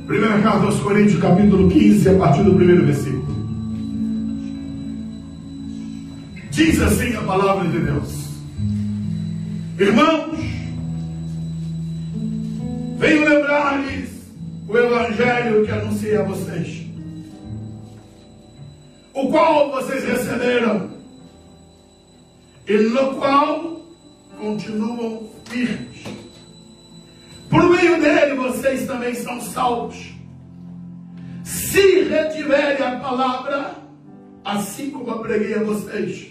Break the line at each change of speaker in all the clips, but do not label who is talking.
Primeira carta aos Coríntios, capítulo 15, a partir do primeiro versículo. Diz assim a palavra de Deus: irmãos, venho lembrar-lhes o evangelho que anunciei a vocês, o qual vocês receberam e no qual continuam firmes. Por meio dele vocês também são salvos, se retiverem a palavra, assim como eu preguei a vocês,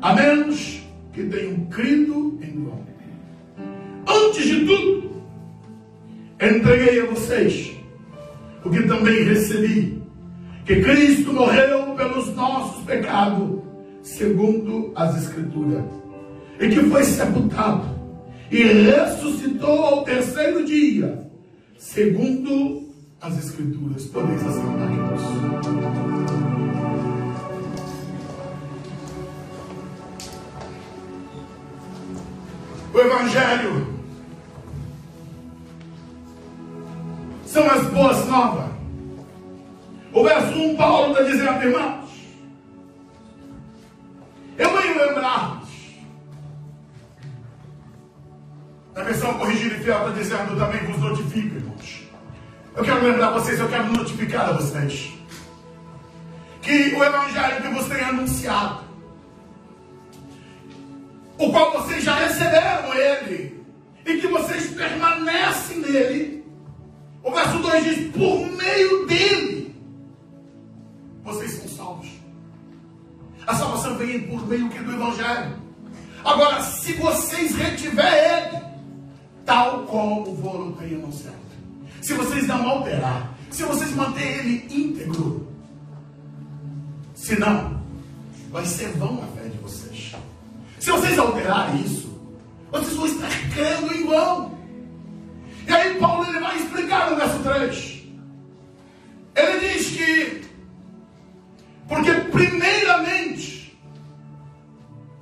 a menos que tenham crido em vão. Antes de tudo, entreguei a vocês o que também recebi, que Cristo morreu pelos nossos pecados, segundo as Escrituras, e que foi sepultado e ressuscitou ao terceiro dia, segundo as Escrituras. Podeis assentar, irmãos. O Evangelho são as boas novas. O verso 1, Paulo está dizendo, irmãos, eu venho lembrar-vos. Na versão corrigida e fiel está dizendo, também vos notifico, irmãos. Eu quero lembrar vocês, eu quero notificar a vocês que o Evangelho que vos tem anunciado, o qual vocês já receberam ele, e que vocês permanecem nele. O verso 2 diz, por meio dele, vocês são salvos. A salvação vem por meio do Evangelho. Agora, se vocês retiver ele, tal como vou tenho anunciado, se vocês não alterar, se vocês manter ele íntegro, senão, vai ser vão a fé de vocês. Se vocês alterarem isso, vocês vão estar crendo em vão. E aí Paulo ele vai explicar no verso 3. Ele diz que, porque primeiramente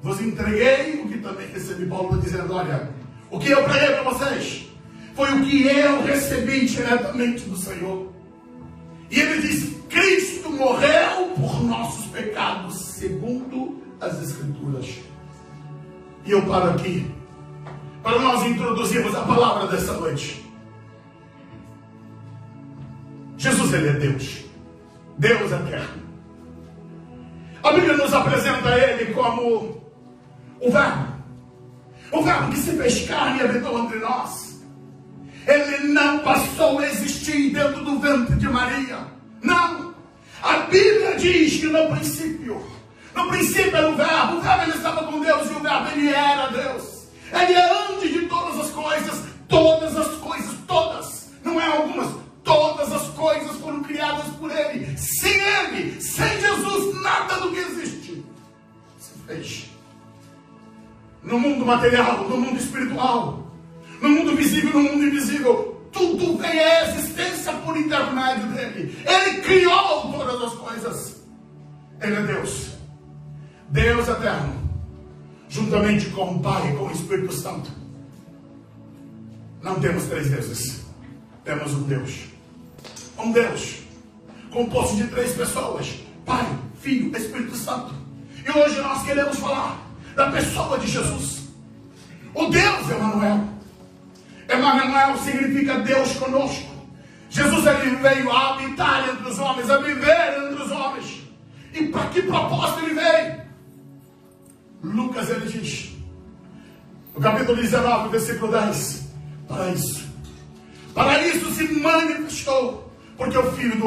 vos entreguei o que também recebi. Paulo está dizendo, olha, o que eu preguei para vocês foi o que eu recebi diretamente do Senhor. E ele diz, Cristo morreu por nossos pecados, segundo as Escrituras. E eu paro aqui, para nós introduzirmos a palavra dessa noite. Jesus, ele é Deus. Deus eterno. A Bíblia nos apresenta ele como o Verbo. O Verbo que se fez carne e habitou entre nós. Ele não passou a existir dentro do ventre de Maria. Não. A Bíblia diz que no princípio era o Verbo ele estava com Deus e o Verbo ele era Deus. Ele é antes de todas as coisas, todas, não é algumas, todas as coisas foram criadas por ele. Sem Jesus, nada do que existe se fez. No mundo material, no mundo espiritual, no mundo visível, no mundo invisível, tudo vem à existência por intermédio dele. Ele criou todas as coisas. Ele é Deus. Deus eterno, juntamente com o Pai e com o Espírito Santo. Não temos três deuses, temos um Deus. Um Deus composto de três pessoas: Pai, Filho e Espírito Santo. E hoje nós queremos falar da pessoa de Jesus, o Deus Emanuel. Emanuel significa Deus conosco. Jesus ele veio a habitar entre os homens, a viver entre os homens. E para que propósito ele veio? Lucas ele diz, no capítulo 19, versículo 10, para isso se manifestou, porque o Filho do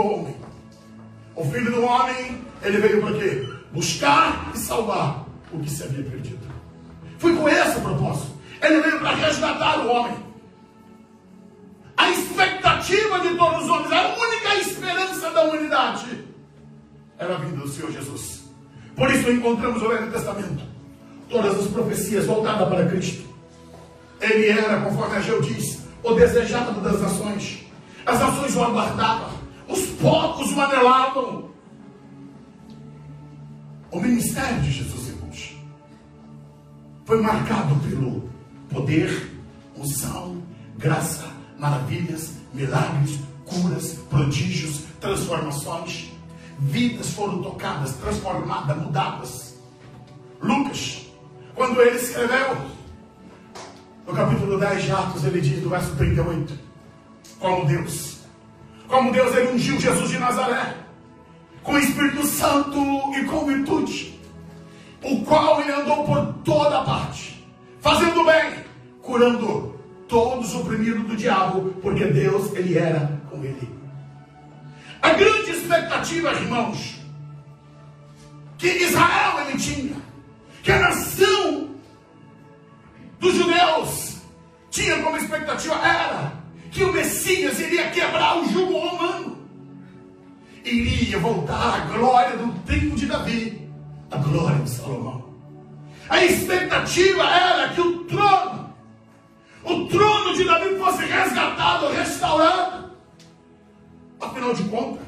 Homem, ele veio para quê? Buscar e salvar o que se havia perdido. Foi com esse propósito. Ele veio para resgatar o homem. A expectativa de todos os homens, a única esperança da humanidade, era a vinda do Senhor Jesus. Por isso encontramos no Velho Testamento todas as profecias voltadas para Cristo. Ele era, conforme Ageu diz, o desejado das nações. As nações o aguardavam, os povos o anelavam. O ministério de Jesus, irmãos, foi marcado pelo poder, unção, graça, maravilhas, milagres, curas, prodígios, transformações. Vidas foram tocadas, transformadas, mudadas. Lucas, quando ele escreveu, no capítulo 10 de Atos, ele diz, no verso 38, como Deus ele ungiu Jesus de Nazaré, com o Espírito Santo e com virtude, o qual ele andou por toda parte, fazendo bem, curando todos os oprimidos do diabo, porque Deus, ele era com ele. A grande expectativa, irmãos, que Israel ele tinha, que a nação dos judeus tinha como expectativa, era que o Messias iria quebrar o jugo romano, iria voltar à glória do tempo de Davi, a glória de Salomão. A expectativa era que o trono de Davi fosse resgatado, restaurado. Afinal de contas,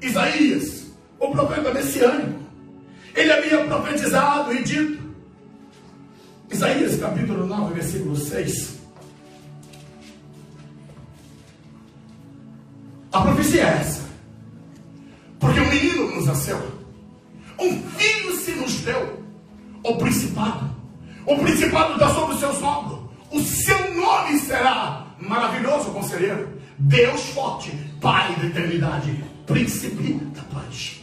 Isaías, o profeta messiânico, ele havia profetizado e dito, Isaías capítulo 9, versículo 6, a profecia é essa: porque um menino nos nasceu, um filho se nos deu, o principado está sobre os seus ombros, o seu nome será maravilhoso conselheiro, Deus forte, Pai da eternidade, príncipe da paz.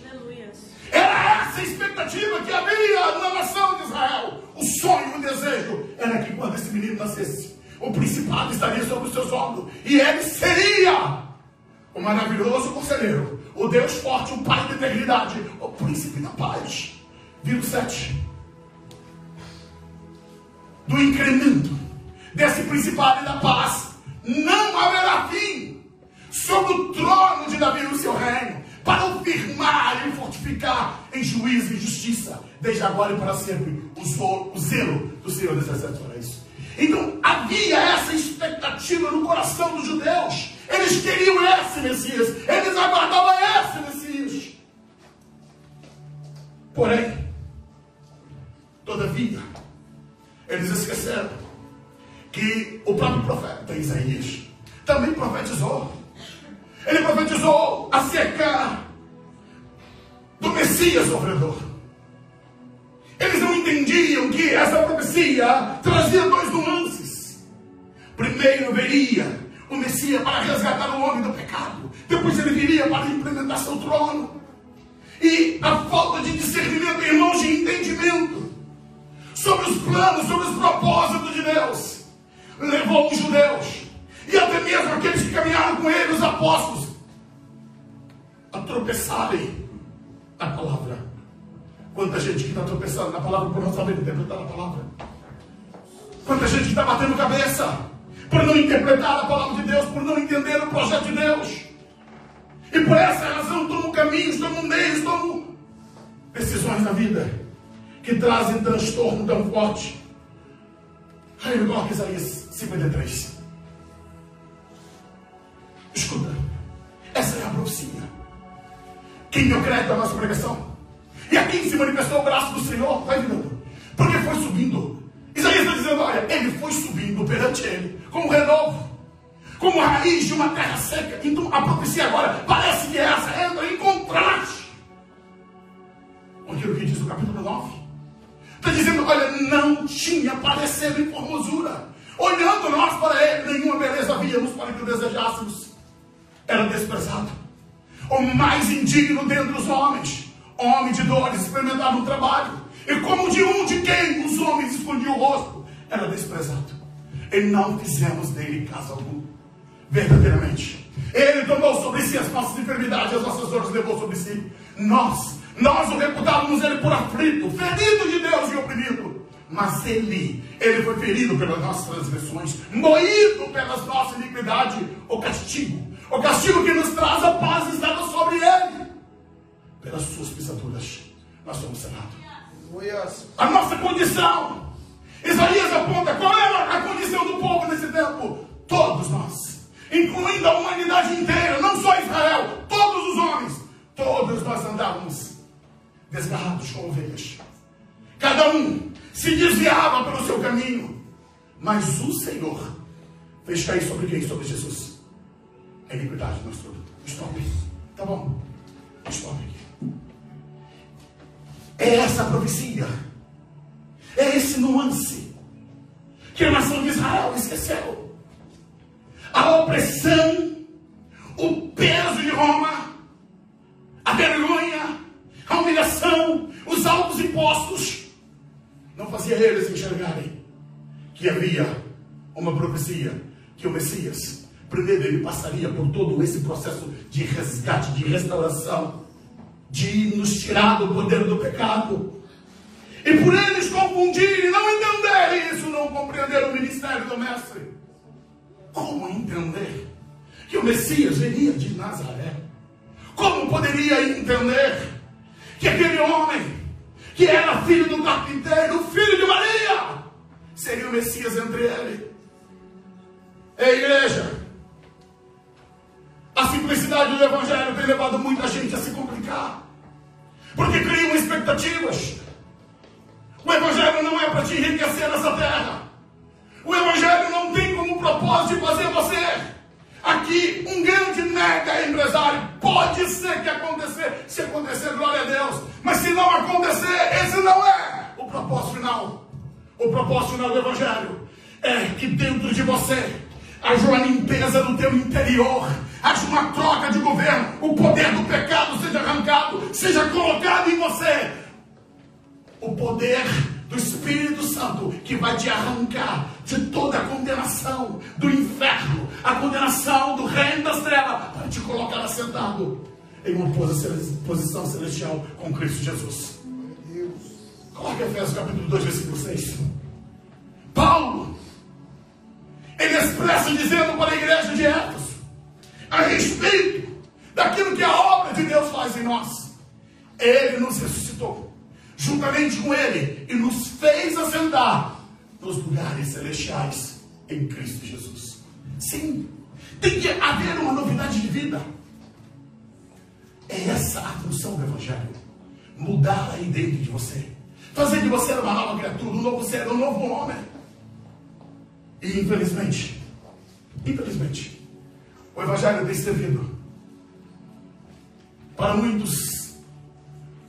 Era essa a expectativa que havia na nação de Israel. O sonho, o desejo era que quando esse menino nascesse, o principado estaria sobre os seus ombros, e ele seria o maravilhoso conselheiro, o Deus forte, o Pai da eternidade, o príncipe da paz. Vírgula 7. Do incremento desse principado e da paz não haverá fim sobre o trono de Davi e o seu reino, para o firmar e fortificar em juízo e justiça, desde agora e para sempre, o zelo do Senhor dos Exércitos para isso. Então havia essa expectativa no coração dos judeus. Eles queriam esse Messias, eles aguardavam esse Messias. Porém, todavia, eles esqueceram que o próprio profeta Isaías também profetizou. Ele profetizou acerca do Messias sofredor. Eles não entendiam que essa profecia trazia dois nuances. Primeiro veria o Messias para resgatar o homem do pecado. Depois ele viria para implementar seu trono. E a falta de discernimento, irmãos, de entendimento sobre os planos, sobre os propósitos de Deus, levou os judeus e até mesmo aqueles que caminharam com ele, os apóstolos, a tropeçarem na palavra. Quanta gente que está tropeçando na palavra por não saber interpretar a palavra. Quanta gente que está batendo cabeça por não interpretar a palavra de Deus, por não entender o projeto de Deus. E por essa razão tomam caminhos, tomam meios, tomam decisões na vida que trazem transtorno tão forte. Aí ele coloca Isaías 53. Escuta, essa é a profecia. Quem deu crédito à nossa pregação? E aqui se manifestou o braço do Senhor, vai virando. Porque foi subindo. Isaías está dizendo, olha, ele foi subindo perante ele, como renovo, como raiz de uma terra seca. Então a profecia agora parece que essa entra em contraste com aquilo que diz no capítulo 9. Está dizendo, olha, não tinha parecer em formosura. Olhando nós para ele, nenhuma beleza víamos para que o desejássemos. Era desprezado, o mais indigno dentre os homens, homem de dores, experimentado no trabalho, e como de quem os homens escondiam o rosto, era desprezado. E não fizemos dele caso algum. Verdadeiramente, ele tomou sobre si as nossas enfermidades, as nossas dores levou sobre si. Nós o reputávamos ele por aflito, ferido de Deus e oprimido. Mas ele foi ferido pelas nossas transgressões, moído pelas nossas iniquidades. O castigo que nos traz a paz estava sobre ele. Pelas suas pisaduras nós somos sanados. A nossa condição, Isaías aponta qual era a condição do povo nesse tempo. Todos nós, incluindo a humanidade inteira, não só Israel, todos os homens, todos nós andávamos desgarrados como ovelhas. Cada um se desviava pelo seu caminho, mas o Senhor fez cair sobre quem? Sobre Jesus. a iniquidade do nosso tudo. Stop. Tá bom. Stop aqui. É essa a profecia. É esse nuance que a nação de Israel esqueceu. A opressão, o peso de Roma, a vergonha, a humilhação, os altos impostos, não fazia eles enxergarem que havia uma profecia, que o Messias, primeiro ele passaria por todo esse processo de resgate, de restauração, de nos tirar do poder do pecado. E por eles confundirem, não entenderem isso, não compreenderam o ministério do Mestre. Como entender que o Messias viria de Nazaré? Como poderia entender que aquele homem, que era filho do carpinteiro, filho de Maria, seria o Messias entre ele? Ei, igreja, a simplicidade do Evangelho tem levado muita gente a se complicar, porque criam expectativas. O Evangelho não é para te enriquecer nessa terra. O Evangelho não tem como propósito de fazer você aqui um grande mega empresário. Pode ser que acontecer, se acontecer, glória a Deus. Mas se não acontecer, esse não é o propósito final. O propósito final do Evangelho é que dentro de você haja uma limpeza no teu interior, haja uma troca de governo, o poder do pecado seja arrancado, seja colocado em você o poder do Espírito Santo, que vai te arrancar de toda a condenação do inferno, a condenação do reino das trevas, para te colocar assentado em uma posição celestial com Cristo Jesus. Coloque Efésios capítulo 2, versículo 6. Paulo, ele expressa dizendo para a igreja de Éfeso a respeito daquilo que a obra de Deus faz em nós. Ele nos ressuscitou juntamente com ele e nos fez assentar nos lugares celestiais em Cristo Jesus. Sim, tem que haver uma novidade de vida. É essa a função do Evangelho. Mudar aí dentro de você, fazer de você uma nova criatura, um novo ser, um novo homem. E infelizmente, o Evangelho tem servido para muitos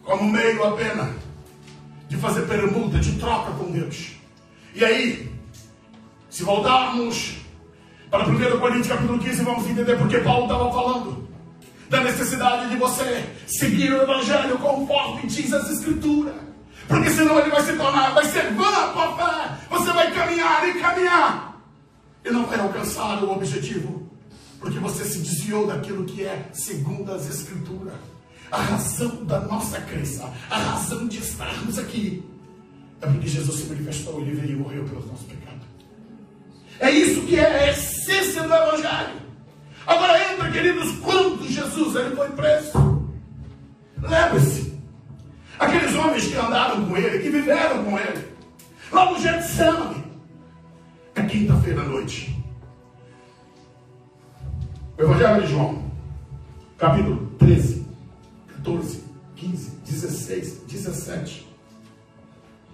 como meio apenas de fazer permuta, de troca com Deus. E aí, se voltarmos para 1 Coríntios capítulo 15, vamos entender porque Paulo estava falando da necessidade de você seguir o Evangelho conforme diz as Escrituras. Porque senão ele vai se tornar, vai ser vã a tua fé. Você vai caminhar e caminhar e não vai alcançar o objetivo, porque você se desviou daquilo que é segundo as Escrituras. A razão da nossa crença, a razão de estarmos aqui, é porque Jesus se manifestou, ele veio e morreu pelos nossos pecados. É isso que é a essência do Evangelho. Agora entra, queridos, quando Jesus ele foi preso. Lembre-se, aqueles homens que andaram com ele, que viveram com ele, lá no Getsemane, é quinta-feira à noite. O Evangelho de João, capítulo 13. 14, 15, 16, 17.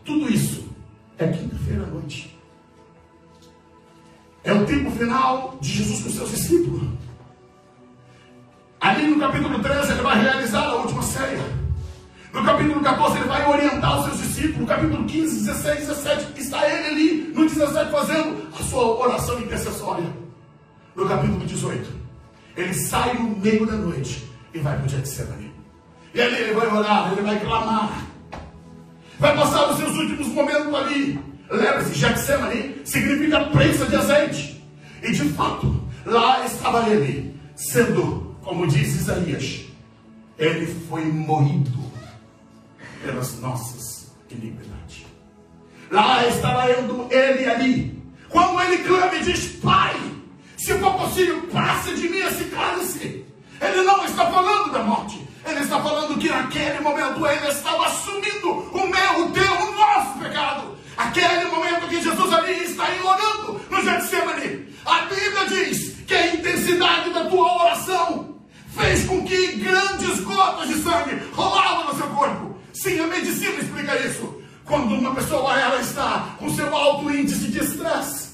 Tudo isso é quinta-feira à noite. É o tempo final de Jesus com seus discípulos. Ali no capítulo 13 ele vai realizar a última ceia. No capítulo 14 ele vai orientar os seus discípulos. No capítulo 15, 16, 17 está ele ali no 17 fazendo a sua oração intercessória. No capítulo 18 ele sai no meio da noite e vai para o Getsemane. E ali ele vai orar, ele vai clamar. Vai passar os seus últimos momentos ali. Lembre-se, Getsemane significa prensa de azeite. E de fato, lá estava ele, sendo, como diz Isaías, ele foi moído pelas nossas iniquidades. Lá estava ele ali. Quando ele clama e diz, Pai, se for possível, passa de mim esse cálice. Ele não está falando da morte. Ele está falando que naquele momento ele estava assumindo o meu, o teu, o nosso pecado. Aquele momento que Jesus ali está orando no Getsemane. A Bíblia diz que a intensidade da tua oração fez com que grandes gotas de sangue rolavam no seu corpo. Sim, a medicina explica isso. Quando uma pessoa ela está com seu alto índice de estresse,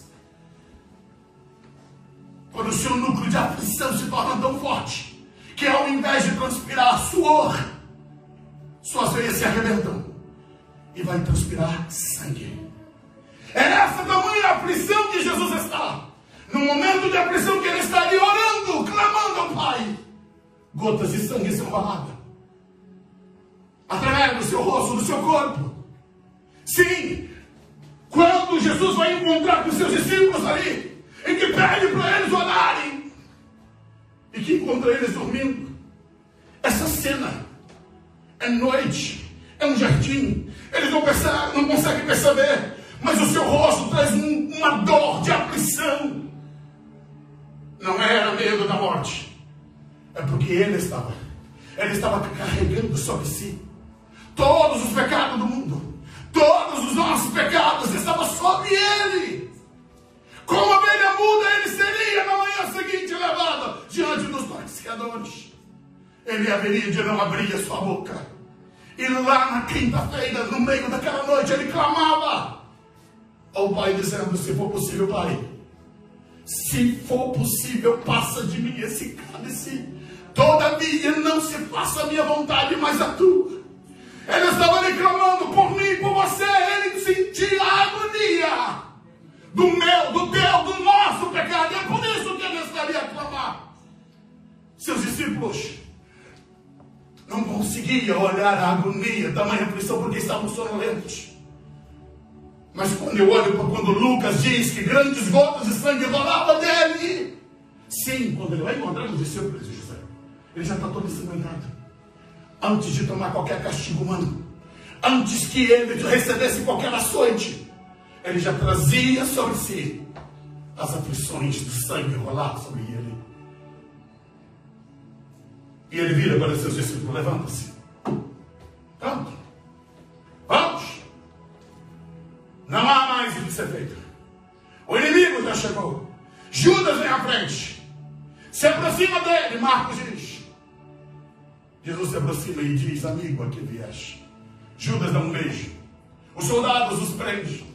quando o seu núcleo de aflição se torna tão forte que ao invés de transpirar suor, suas veias se arrebentam e vai transpirar sangue. É nessa tamanha aflição que Jesus está. No momento de aflição que ele está ali orando, clamando ao Pai, gotas de sangue são roladas através do seu rosto, do seu corpo. Sim, quando Jesus vai encontrar com os seus discípulos ali, e que pede para eles orarem, e que encontra eles dormindo. Essa cena é noite, é um jardim. Eles não conseguem perceber, mas o seu rosto traz uma dor de aflição. Não era medo da morte, é porque ele estava carregando sobre si todos os pecados do mundo. Todos os nossos pecados estavam sobre ele. Como ovelha muda, ele seria na manhã seguinte levado diante dos torcedores. Ele haveria de não abrir a sua boca. E lá na quinta-feira, no meio daquela noite, ele clamava ao Pai, dizendo: se for possível, Pai, se for possível, passa de mim esse cálice. Todavia, não se faça a minha vontade, mas a tua. Ele estava ali clamando por mim, por você. Ele sentia a agonia do meu, do teu, do nosso pecado. É por isso que ele estaria a clamar. Seus discípulos não conseguiam olhar a agonia, tamanha aflição, porque estavam sonolentos. Mas quando eu olho para quando Lucas diz que grandes gotas de sangue rolavam dele, sim, quando ele vai encontrar os discípulos de José, ele já está todo ensanguentado. Antes de tomar qualquer castigo humano, antes que ele recebesse qualquer açoite, ele já trazia sobre si as aflições do sangue rolar sobre ele. E ele vira para os seus discípulos: levanta-se. Pronto. Vamos. Não há mais o que ser feito. O inimigo já chegou. Judas vem à frente. Se aproxima dele. Marcos diz. Jesus se aproxima e diz: amigo, aqui vieste. Judas dá um beijo. Os soldados os prendem.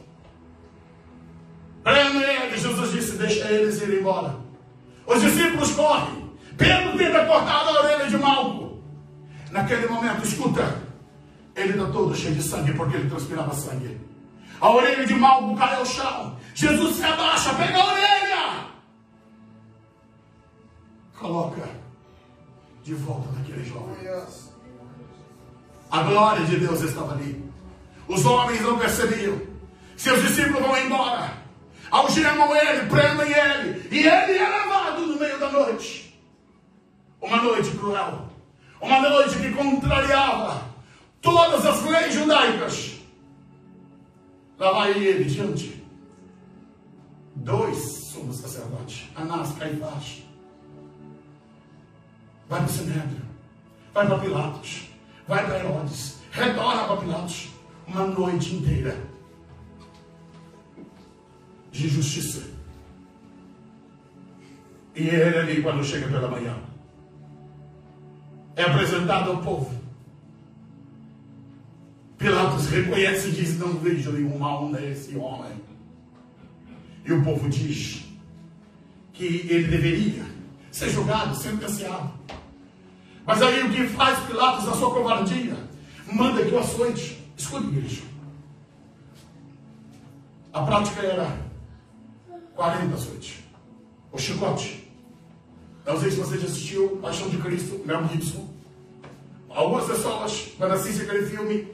Prendem eles. Jesus disse: deixa eles ir embora. Os discípulos correm. Pedro tenta cortar a orelha de Malco. Naquele momento, escuta, ele está todo cheio de sangue, porque ele transpirava sangue. A orelha de Malco cai ao chão. Jesus se abaixa, pega a orelha, coloca de volta naquele jovem. A glória de Deus estava ali. Os homens não percebiam. Seus discípulos vão embora, algemam ele, prendem ele, e ele é levado no meio da noite. Uma noite cruel, uma noite que contrariava todas as leis judaicas. Lá vai ele diante dois sumos sacerdotes, Anás e Caifás. Vai para o Sinédrio, vai para Pilatos, vai para Herodes, retorna para Pilatos. Uma noite inteira de justiça. E ele ali, quando chega pela manhã, é apresentado ao povo. Pilatos reconhece e diz: não vejo nenhum mal nesse homem. E o povo diz que ele deveria ser julgado, sentenciado. Mas aí o que faz Pilatos, na sua covardia, manda que o açoite. Escute, igreja. A prática era 40 açoites. O chicote. Não sei se você já assistiu Paixão de Cristo, Mel Gibson. Algumas pessoas, quando assistem aquele filme,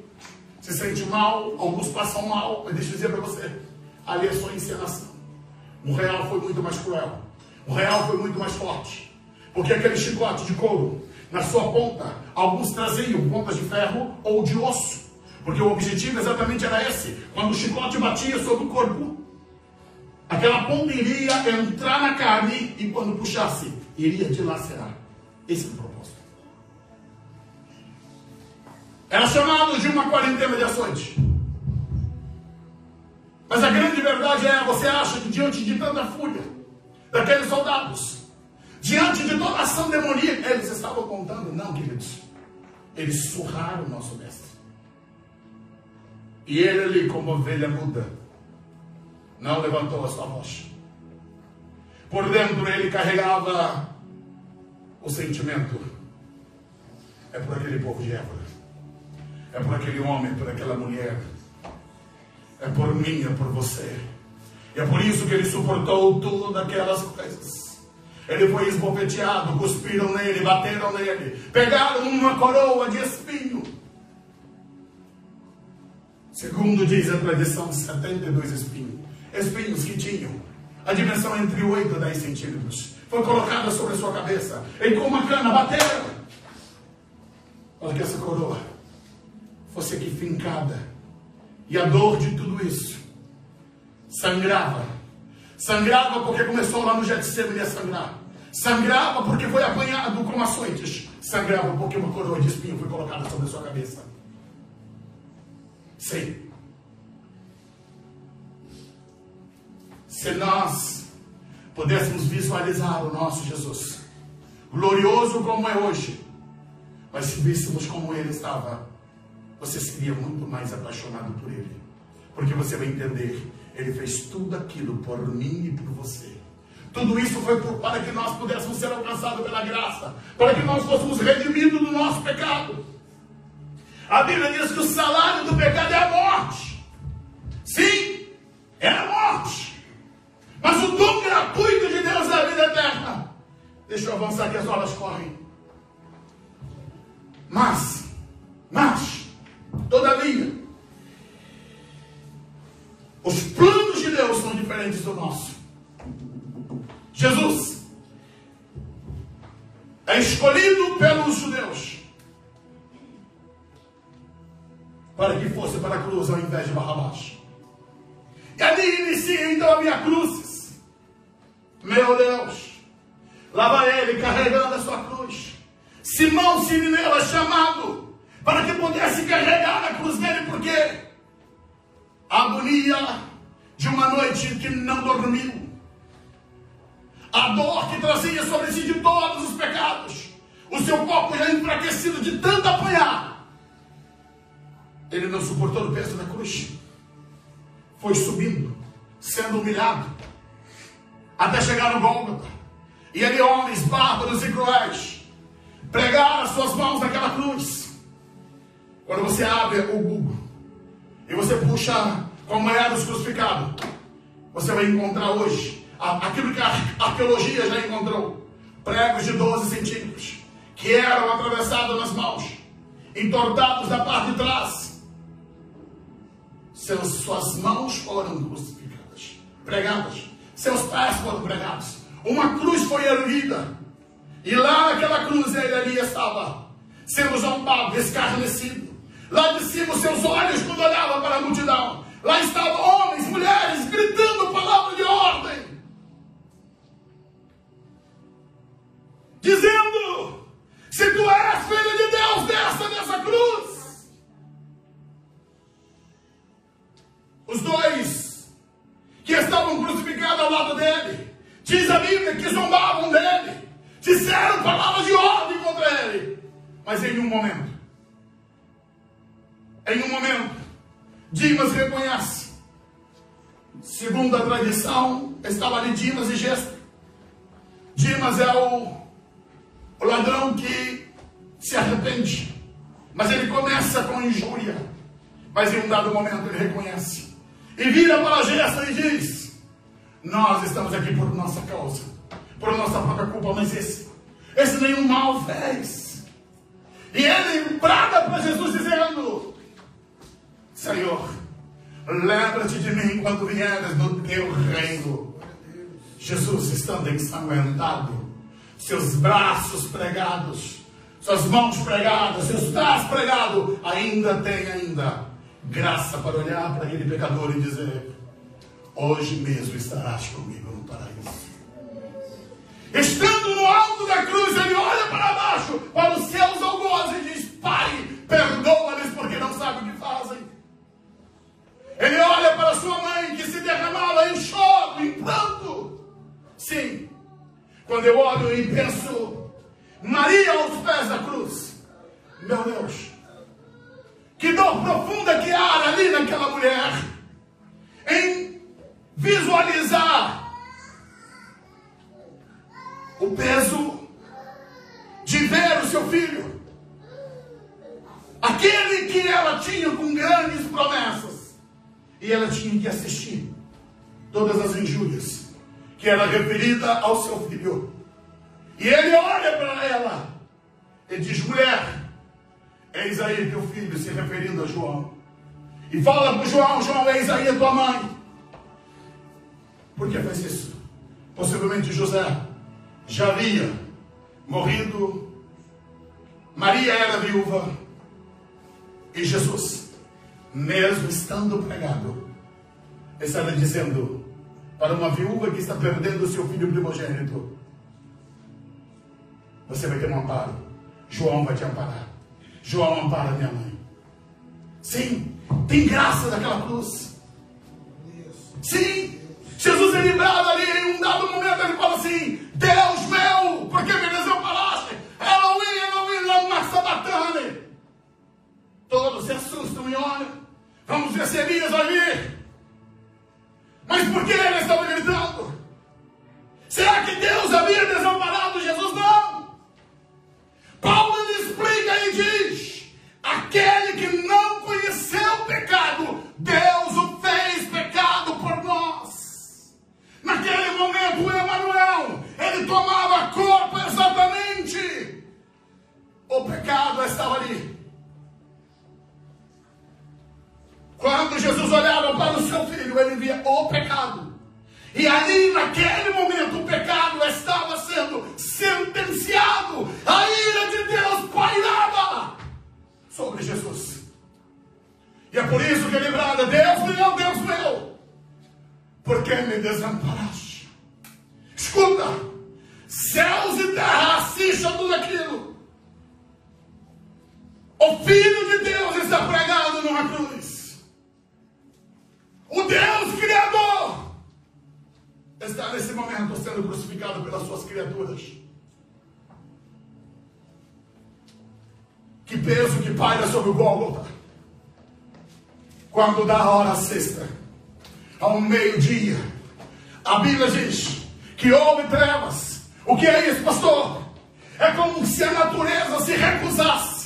se sentem mal, alguns passam mal, mas deixa eu dizer para você, ali é só encenação. O real foi muito mais cruel. O real foi muito mais forte. Porque aquele chicote de couro, na sua ponta, alguns traziam pontas de ferro ou de osso. Porque o objetivo exatamente era esse. Quando o chicote batia sobre o corpo, aquela ponta iria entrar na carne e quando puxasse, iria dilacerar. Esse é o propósito. Era chamado de uma quarentena de açoite. Mas a grande verdade é, você acha que diante de tanta fúria daqueles soldados, diante de toda a ação demoníaca, eles estavam contando? Não, queridos. Eles surraram o nosso mestre. E ele ali, como ovelha muda, não levantou a sua voz. Por dentro ele carregava o sentimento. É por aquele povo de Évora. É por aquele homem, por aquela mulher. É por mim, é por você. E é por isso que ele suportou todas aquelas coisas. Ele foi esbofeteado, cuspiram nele, bateram nele, pegaram uma coroa de espinho. Segundo diz a tradição, 72 espinhos. Espinhos que tinham a dimensão entre 8 e 10 centímetros. Foi colocada sobre a sua cabeça. E com uma cana bateram. Para que essa coroa fosse aqui fincada. E a dor de tudo isso sangrava. Sangrava porque começou lá no Getsemane a sangrar. Sangrava porque foi apanhado com açoites. Sangrava porque uma coroa de espinho foi colocada sobre a sua cabeça. Sim. Se nós pudéssemos visualizar o nosso Jesus, glorioso como é hoje, mas se víssemos como ele estava, você seria muito mais apaixonado por ele. Porque você vai entender, ele fez tudo aquilo por mim e por você. Tudo isso foi para que nós pudéssemos ser alcançados pela graça, para que nós fôssemos redimidos do nosso pecado. A Bíblia diz que o salário do pecado é a morte. Sim, é a morte. Mas o dom gratuito de Deus é a vida eterna. Deixa eu avançar que as horas correm. Mas, todavia, os planos de Deus são diferentes do nosso. Jesus é escolhido pelos judeus para que fosse para a cruz ao invés de Barrabás. E ali inicia então a minha cruz. Meu Deus, lá vai ele carregando a sua cruz. Simão Sirineu é chamado para que pudesse carregar a cruz dele, porque a agonia de uma noite que não dormiu, a dor que trazia sobre si de todos os pecados, o seu corpo já enfraquecido de tanto apanhar, ele não suportou o peso da cruz, foi subindo, sendo humilhado, até chegar no Gólgota. E ali homens bárbaros e cruéis pregaram as suas mãos naquela cruz. Quando você abre o Google e você puxa como é dos crucificados, você vai encontrar hoje aquilo que a arqueologia já encontrou: pregos de 12 centímetros que eram atravessados nas mãos, entortados da parte de trás. Suas mãos foram crucificadas, pregadas, seus pés foram pregados, uma cruz foi erguida, e lá naquela cruz ele ali estava, sendo zombado, escarnecido. Lá de cima os seus olhos, quando olhava para a multidão, lá estavam homens, mulheres, gritando palavra de ordem, dizendo: se tu és filho de Deus, desça dessa cruz. Os dois que estavam crucificados ao lado dele, diz a Bíblia que zombavam dele, disseram palavras de ordem contra ele. Mas em um momento, Dimas reconhece. Segundo a tradição, estava ali Dimas e Gesto. Dimas é o ladrão que se arrepende, mas ele começa com injúria. Mas em um dado momento ele reconhece e vira para Gesto e diz: nós estamos aqui por nossa causa, por nossa própria culpa, mas esse nenhum mal fez. E ele brada para Jesus dizendo: Senhor, lembra-te de mim quando vieres no teu reino. Jesus, estando ensanguentado, seus braços pregados, suas mãos pregadas, seus pés pregados, ainda tem graça para olhar para aquele pecador e dizer: hoje mesmo estarás comigo no paraíso. Estando no alto da cruz, ele olha para baixo, para os seus algozes e diz: Pai, perdoa-lhes porque não sabem o que fazem. Ele olha para sua mãe que se derramava em choro, em pranto. Sim, quando eu olho e penso Maria aos pés da cruz, meu Deus, que dor profunda que há ali naquela mulher, em visualizar o peso de ver o seu filho, aquele que ela tinha com grandes promessas, e ela tinha que assistir todas as injúrias que era referida ao seu filho. E ele olha para ela e diz: mulher, eis aí teu filho, se referindo a João. E fala para João: João, eis aí a tua mãe. Por que faz isso? Possivelmente José já havia morrido, Maria era viúva, e Jesus, mesmo estando pregado, estava dizendo para uma viúva que está perdendo o seu filho primogênito: você vai ter um amparo. João vai te amparar. João ampara minha mãe. Sim, tem graça daquela cruz. Sim, Jesus é lembrado ali em um dado momento. Ele fala assim: Deus meu, por que me desamparaste? Elohim, Elohim, lama sabachthani. Todos se assustam e olham. Vamos ver se Elias vai vir. Mas por que ele estava gritando? Será que Deus havia desamparado Jesus? Não. Paulo ele explica e diz: aquele que não conheceu o pecado, Deus o fez pecado por nós. Naquele momento, o Emanuel, ele tomava corpo exatamente. O pecado estava ali. Quando Jesus olhava para o seu filho, ele via o pecado. E ali, naquele momento, o pecado estava sendo sentenciado. A ira de Deus pairava sobre Jesus. E é por isso que ele brada: Deus meu, por que me desamparaste? Escuta, céus e terra assistam tudo aquilo. O Filho de Deus está pregado numa cruz. O Deus Criador está nesse momento sendo crucificado pelas suas criaturas. Que peso que paira sobre o Gólgota. Quando dá a hora sexta, ao meio-dia, a Bíblia diz que houve trevas. O que é isso, pastor? É como se a natureza se recusasse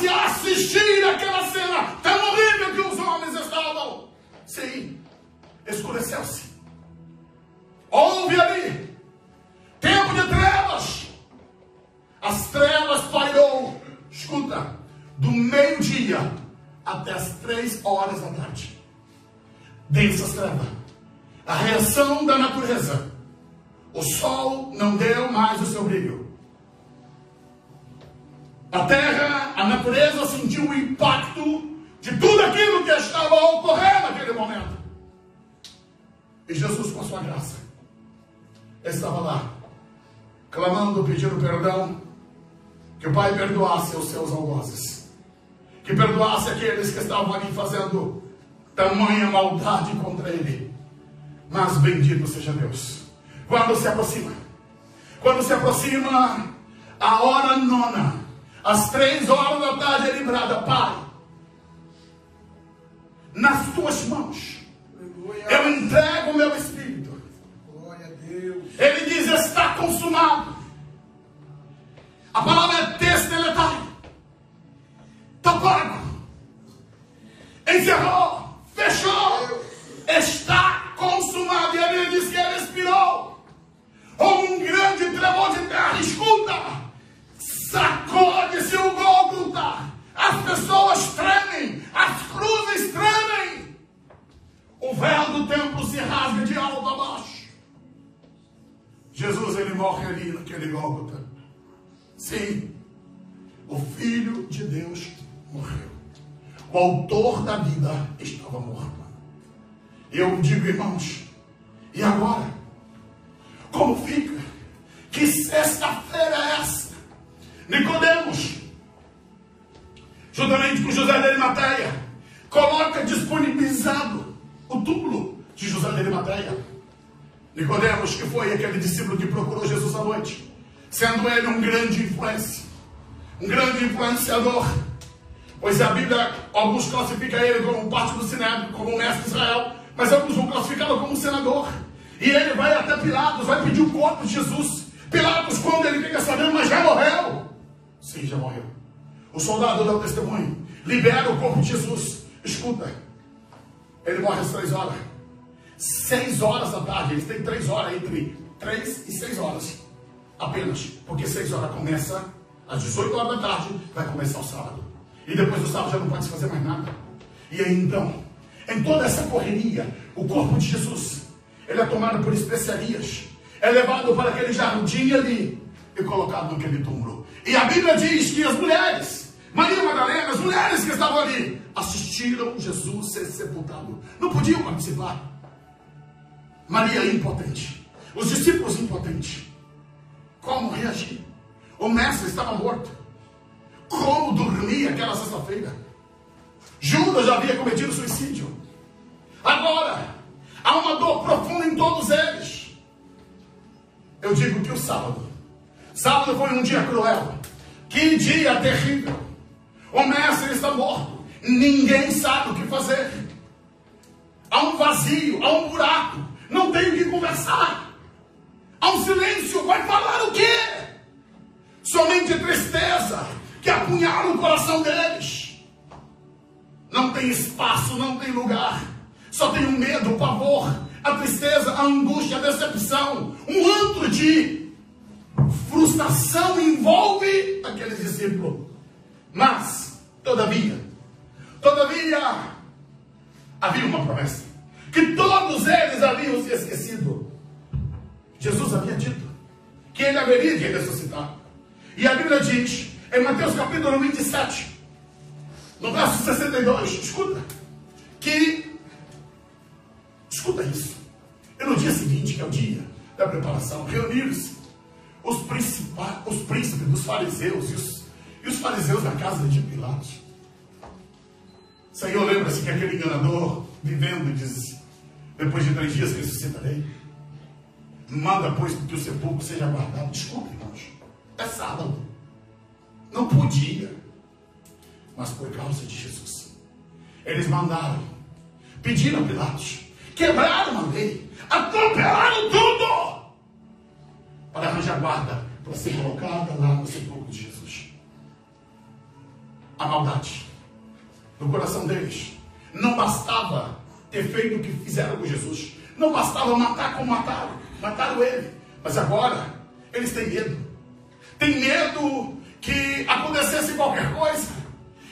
a assistir aquela cena tão horrível que os homens estavam. Sim, escureceu-se. Houve ali tempo de trevas. As trevas pairou, escuta, do meio-dia até as 3 horas da tarde. Densas trevas. A reação da natureza. O sol não deu mais o seu brilho. A terra, a natureza sentiu o impacto de tudo aquilo que estava ocorrendo naquele momento. E Jesus, com a sua graça, estava lá, clamando, pedindo perdão, que o Pai perdoasse os seus algozes, que perdoasse aqueles que estavam ali fazendo tamanha maldade contra ele. Mas bendito seja Deus. Quando se aproxima a hora nona, às 3 horas da tarde, ele brada: Pai, nas tuas mãos eu entrego o meu espírito.
Glória a Deus.
Ele diz: está consumado. A palavra é testelethai. Está pago. Encerrou. Fechou. Está consumado. E a Bíblia diz que ele expirou. Houve um grande tremor de terra. Escuta. Sacode-se o Gólgota. As pessoas tremem. As cruzes tremem. O véu do templo se rasga de alto a baixo. Jesus, ele morre ali naquele Gólgota. Sim, o Filho de Deus morreu. O autor da vida estava morto. Eu digo, irmãos, e agora? Como fica? Que sexta-feira é essa? Nicodemos, juntamente com José de Arimateia, coloca disponibilizado o túmulo de José de Arimateia. Nicodemos, que foi aquele discípulo que procurou Jesus à noite, sendo ele um grande influenciador, pois a Bíblia, alguns classificam ele como parte do Sinédrio, como mestre de Israel, mas alguns vão classificá-lo como senador. E ele vai até Pilatos vai pedir o corpo de Jesus. Pilatos, quando ele fica sabendo, mas já morreu. Sim, já morreu. O soldado dá o testemunho, libera o corpo de Jesus. Escuta, ele morre às 3 horas. 6 horas da tarde, eles têm 3 horas, entre 3 e 6 horas. Apenas, porque 6 horas começa, às 18 horas da tarde, vai começar o sábado. E depois do sábado já não pode se fazer mais nada. E aí então, em toda essa correria, o corpo de Jesus, ele é tomado por especiarias, é levado para aquele jardim ali e colocado naquele túmulo. E a Bíblia diz que as mulheres, Maria Madalena, as mulheres que estavam ali, assistiram Jesus ser sepultado. Não podiam participar. Maria impotente, os discípulos impotentes. Como reagir? O mestre estava morto. Como dormir aquela sexta-feira? Judas já havia cometido suicídio. Agora, há uma dor profunda em todos eles. Eu digo que o sábado foi um dia cruel. Que dia terrível. O mestre está morto. Ninguém sabe o que fazer. Há um vazio, há um buraco. Não tem o que conversar. Há um silêncio. Vai falar o quê? Somente tristeza que apunhala o coração deles. Não tem espaço, não tem lugar. Só tem o medo, o pavor, a tristeza, a angústia, a decepção. Um antro de frustração envolve aqueles discípulos. Mas, todavia, havia uma promessa. Que todos eles haviam se esquecido. Jesus havia dito que ele haveria de ressuscitar. E a Bíblia diz, em Mateus capítulo 27, no verso 62, escuta isso. E no dia seguinte, que é o dia da preparação, reuniram-se os príncipes dos fariseus e os fariseus da casa de Pilatos. Senhor, lembra-se que aquele enganador, vivendo, diz, depois de 3 dias ressuscitarei. Manda, pois, que o sepulcro seja guardado. Desculpe, irmãos, é sábado. Não podia. Mas por causa de Jesus, eles mandaram, pediram a Pilatos, quebraram a lei, atropelaram tudo, para arranjar guarda, para ser colocada lá no sepulcro de Jesus. A maldade no coração deles. Não bastava ter feito o que fizeram com Jesus. Não bastava matar como mataram. Mataram ele. Mas agora, eles têm medo. Tem medo que acontecesse qualquer coisa.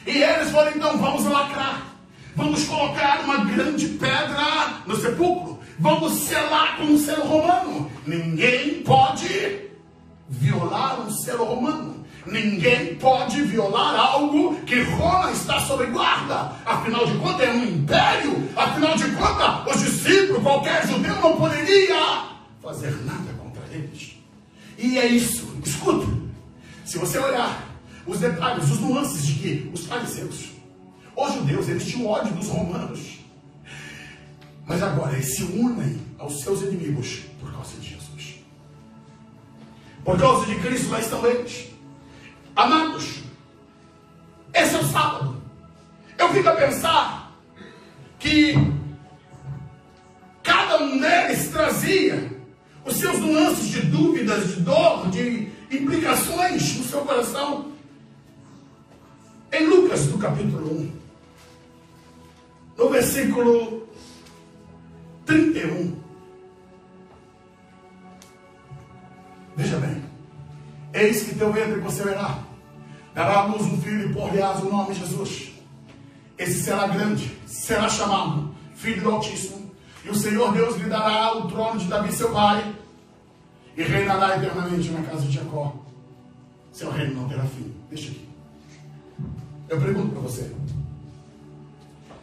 E eles foram, então, vamos lacrar. Vamos colocar uma grande pedra no sepulcro. Vamos selar com um selo romano. Ninguém pode violar um selo romano. Ninguém pode violar algo que Roma está sob guarda. Afinal de contas, é um império. Afinal de contas, os discípulos, qualquer judeu, não poderia fazer nada contra eles. E é isso. Escuta. Se você olhar os detalhes, os nuances de que os fariseus, os judeus, eles tinham ódio dos romanos. Mas agora eles se unem aos seus inimigos por causa de Jesus. Por causa de Cristo, lá estão eles. Amados, esse é o sábado. Eu fico a pensar que cada um deles trazia os seus nuances de dúvidas, de dor, de implicações no seu coração. Em Lucas, no capítulo 1, no versículo 31, veja bem: eis que teu ventre conceberá, dará à luz um filho e por-lhe-ás o nome Jesus. Esse será grande, será chamado Filho do Altíssimo, e o Senhor Deus lhe dará o trono de Davi seu pai, e reinará eternamente na casa de Jacó. Seu reino não terá fim. Deixa aqui. Eu pergunto para você.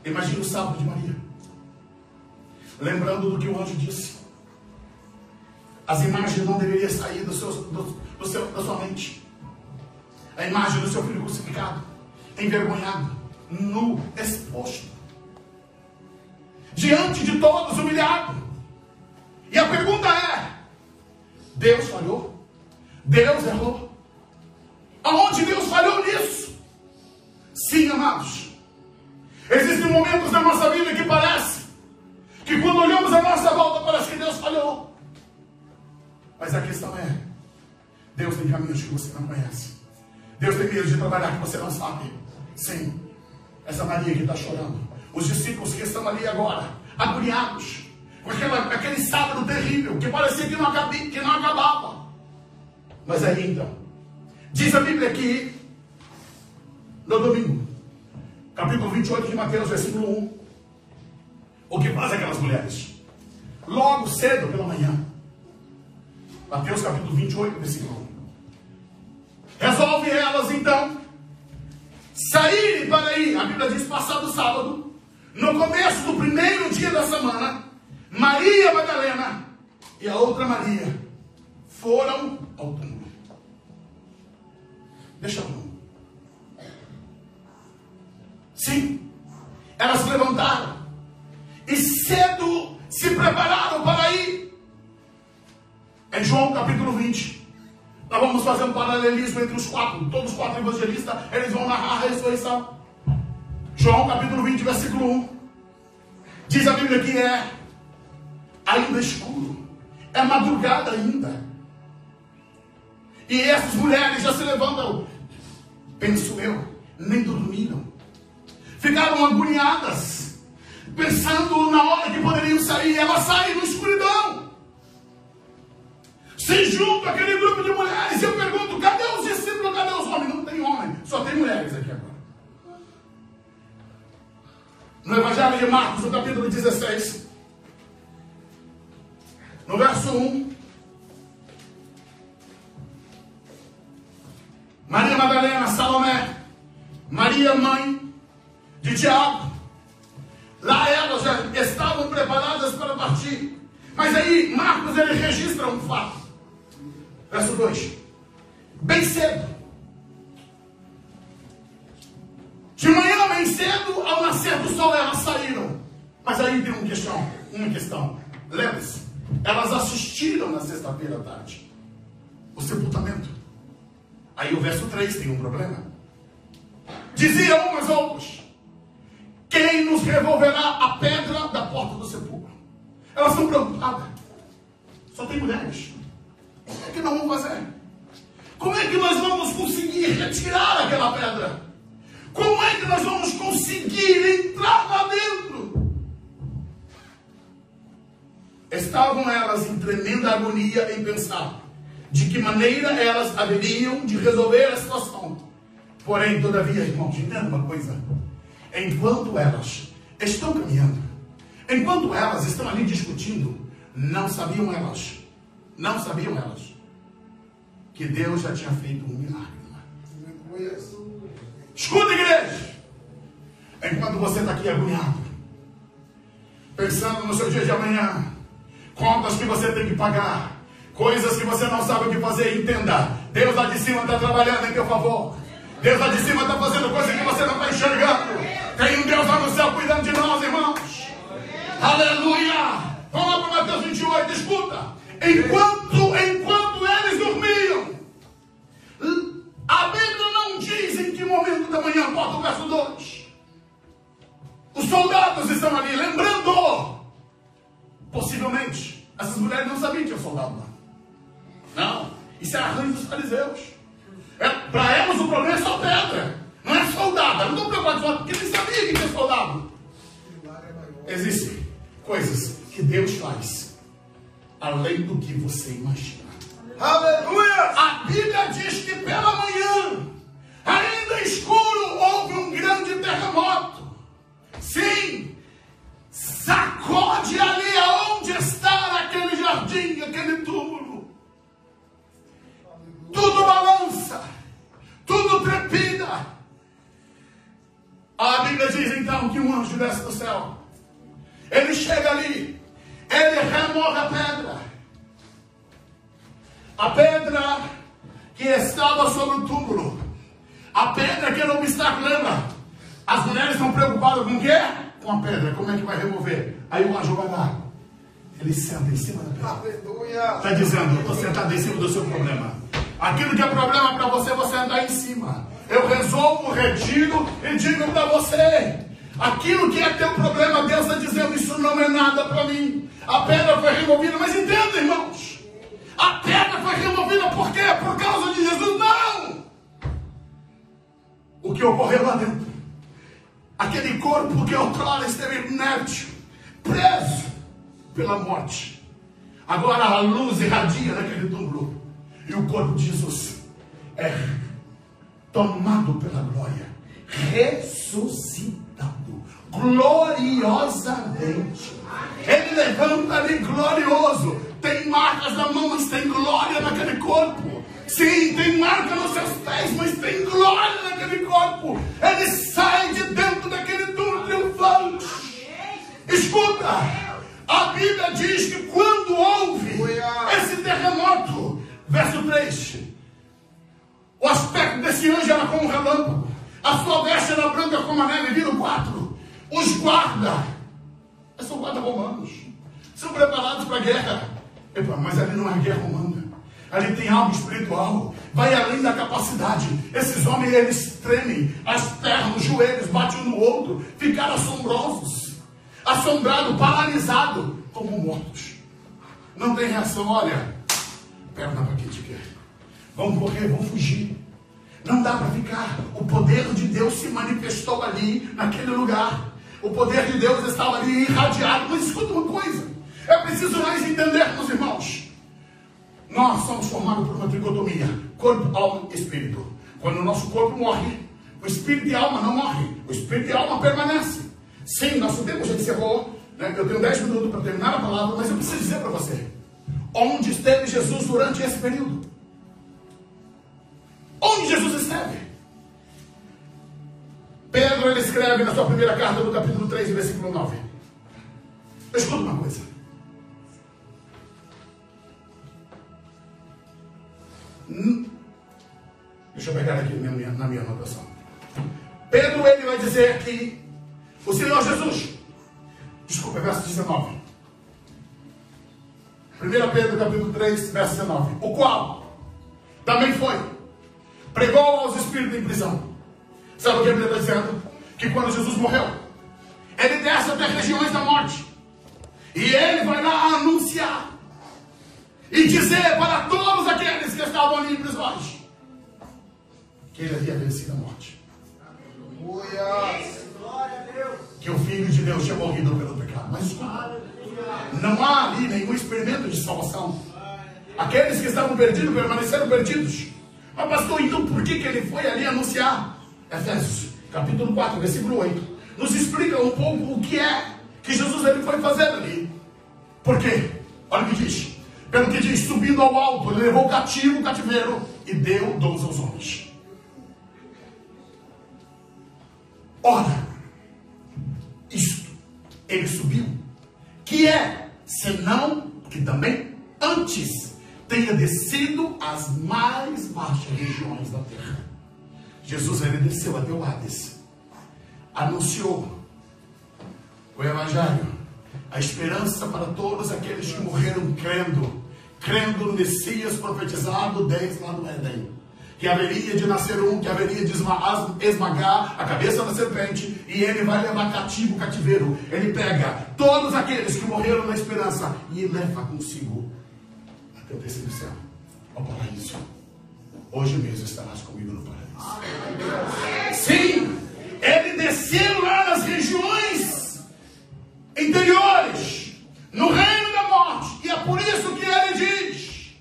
Imagina o sábado de Maria, lembrando do que o anjo disse. As imagens não deveriam sair da sua mente. A imagem do seu filho crucificado, envergonhado, nu, exposto, diante de todos, humilhado. E a pergunta é: Deus falhou? Deus errou? Aonde Deus falhou nisso? Sim, amados. Existem momentos na nossa vida que parece que quando olhamos a nossa volta, parece que Deus falhou. Mas a questão é, Deus tem caminhos que você não conhece. Deus tem meios de trabalhar que você não sabe. Sim, essa Maria que está chorando. Os discípulos que estão ali agora, agoniados, com aquele sábado terrível, que parecia que não acabava. Mas aí então, diz a Bíblia aqui, no domingo, capítulo 28 de Mateus, versículo 1, o que faz aquelas mulheres? Logo cedo pela manhã, Mateus capítulo 28, versículo 1, resolve elas então saírem para ir, a Bíblia diz, passado sábado, no começo do primeiro dia da semana, Maria Madalena e a outra Maria foram ao túmulo. Deixa eu. Sim, elas se levantaram e cedo se prepararam para ir. Em João capítulo 20, nós vamos fazer um paralelismo entre os quatro, todos os quatro evangelistas, eles vão narrar a ressurreição. João capítulo 20, versículo 1, diz a Bíblia que é ainda escuro, é madrugada ainda, e essas mulheres já se levantam, penso eu, nem dormiram, ficaram agoniadas, pensando na hora que poderiam sair. Elas saem na escuridão, se juntam aquele grupo de mulheres, e eu pergunto, cadê os discípulos, cadê os homens? Não tem homem, só tem mulheres aqui agora. No Evangelho de Marcos, no capítulo 16, no verso 1, Maria Madalena, Salomé, Maria, mãe de Tiago, lá elas já estavam preparadas para partir. Mas aí Marcos, ele registra um fato. Verso 2, bem cedo, de manhã bem cedo, ao nascer do sol, elas saíram. Mas aí tem uma questão. Lembre-se, elas assistiram na sexta-feira à tarde o sepultamento. Aí o verso 3 tem um problema. Diziam umas outras: quem nos revolverá a pedra da porta do sepulcro? Elas estão preocupadas. Só tem mulheres. O que é que nós vamos fazer? Como é que nós vamos conseguir retirar aquela pedra? Como é que nós vamos conseguir entrar lá dentro? Estavam elas em tremenda agonia em pensar de que maneira elas haveriam de resolver a situação. Porém, todavia, irmãos, entenda uma coisa. Enquanto elas estão caminhando, enquanto elas estão ali discutindo, não sabiam elas que Deus já tinha feito um milagre. Escuta, igreja, enquanto você está aqui agoniado, pensando no seu dia de amanhã, contas que você tem que pagar, coisas que você não sabe o que fazer, entenda, Deus lá de cima está trabalhando em teu favor. Deus lá de cima está fazendo coisa que você não está enxergando. Tem um Deus lá no céu cuidando de nós, irmãos. Aleluia! Vamos lá para Mateus 28, escuta. Enquanto eles dormiam, a Bíblia não diz em que momento da manhã, bota o verso 2. Os soldados estão ali, lembrando. Possivelmente, essas mulheres não sabiam que tinha soldado lá. Não, isso é arranjo dos fariseus. Para elas o problema é só pedra, não é soldado. Eu não estou preocupado porque eles sabiam que tinha soldado. Existem coisas que Deus faz além do que você imagina. Aleluia! A Bíblia diz que pela manhã, ainda escuro, houve um grande terremoto. Sim, sacode ali aonde está aquele jardim, aquele túmulo. Tudo balança, tudo trepida. A Bíblia diz então que um anjo desce do céu. Ele chega ali, ele remove a pedra. A pedra que estava sobre o túmulo. A pedra que era um obstáculo, lembra? As mulheres estão preocupadas com o quê? Com a pedra, como é que vai remover? Aí o anjo vai lá. Ele senta em cima da pedra. Está dizendo, eu estou sentado em cima do seu problema. Aquilo que é problema para você, você andar em cima. Eu resolvo, retiro e digo para você. Aquilo que é teu problema, Deus está dizendo, isso não é nada para mim. A pedra foi removida, mas entenda, irmãos. A pedra ocorreu lá dentro. Aquele corpo que outrora esteve inerte, preso pela morte. Agora a luz irradia naquele túmulo. E o corpo de Jesus é tomado pela glória, ressuscitado, gloriosamente. Ele levanta ali glorioso. Tem marcas na mão, mas tem glória naquele corpo. Sim, tem marca nos seus pés, mas tem glória naquele corpo. Ele sai de dentro daquele túmulo triunfante. Escuta, a Bíblia diz que quando houve esse terremoto, verso 3, o aspecto desse anjo era como um relâmpago, a sua veste era branca como a neve. Viram 4, os guardas, são guardas romanos, são preparados para a guerra. Epa, mas ali não é guerra romana. Ali tem algo espiritual, vai além da capacidade. Esses homens, eles tremem, as pernas, os joelhos batem um no outro, ficaram assombrosos, assombrados, paralisados, como mortos. Não tem reação. Olha, perna para quem te quer. Vamos correr, vamos fugir. Não dá para ficar. O poder de Deus se manifestou ali, naquele lugar. O poder de Deus estava ali irradiado. Mas escuta uma coisa, é preciso nós entendermos, irmãos. Nós somos formados por uma tricotomia: corpo, alma e espírito. Quando o nosso corpo morre, o espírito e a alma não morrem. O espírito e a alma permanecem. Sim, nosso tempo já encerrou, né? Eu tenho 10 minutos para terminar a palavra, mas eu preciso dizer para você: onde esteve Jesus durante esse período? Onde Jesus esteve? Pedro, ele escreve na sua primeira carta, no capítulo 3, versículo 9. Escuta uma coisa. Deixa eu pegar aqui na minha anotação. Pedro, ele vai dizer que o Senhor Jesus, desculpa, verso 19. 1 Pedro capítulo 3, verso 19. O qual também foi, pregou aos espíritos em prisão. Sabe o que a Bíblia está dizendo? Que quando Jesus morreu, ele desce até regiões da morte. E ele vai lá anunciar e dizer para todos aqueles que estavam ali em prisões que ele havia vencido a morte. Que o Filho de Deus tinha morrido pelo pecado. Mas escuta, não há ali nenhum experimento de salvação. Aqueles que estavam perdidos permaneceram perdidos. Mas pastor, então por que ele foi ali anunciar? Efésios capítulo 4, versículo 8 nos explica um pouco o que é que Jesus ele foi fazer ali. Por quê? Olha o que diz. Pelo que diz, subindo ao alto, ele levou cativo o cativeiro e deu dons aos homens. Ora, isto, ele subiu, que é, senão que também antes tenha descido às mais baixas regiões da terra. Jesus, ele desceu até o Hades, anunciou o Evangelho, a esperança para todos aqueles que morreram crendo no Messias profetizado desde lá do Éden, que haveria de nascer um, que haveria de esmagar a cabeça da serpente, e ele vai levar cativo o cativeiro. Ele pega todos aqueles que morreram na esperança e leva consigo até o terceiro céu, ao paraíso. Hoje mesmo estarás comigo no paraíso. Sim, ele desceu lá nas regiões interiores, no reino da morte, e é por isso que ele diz: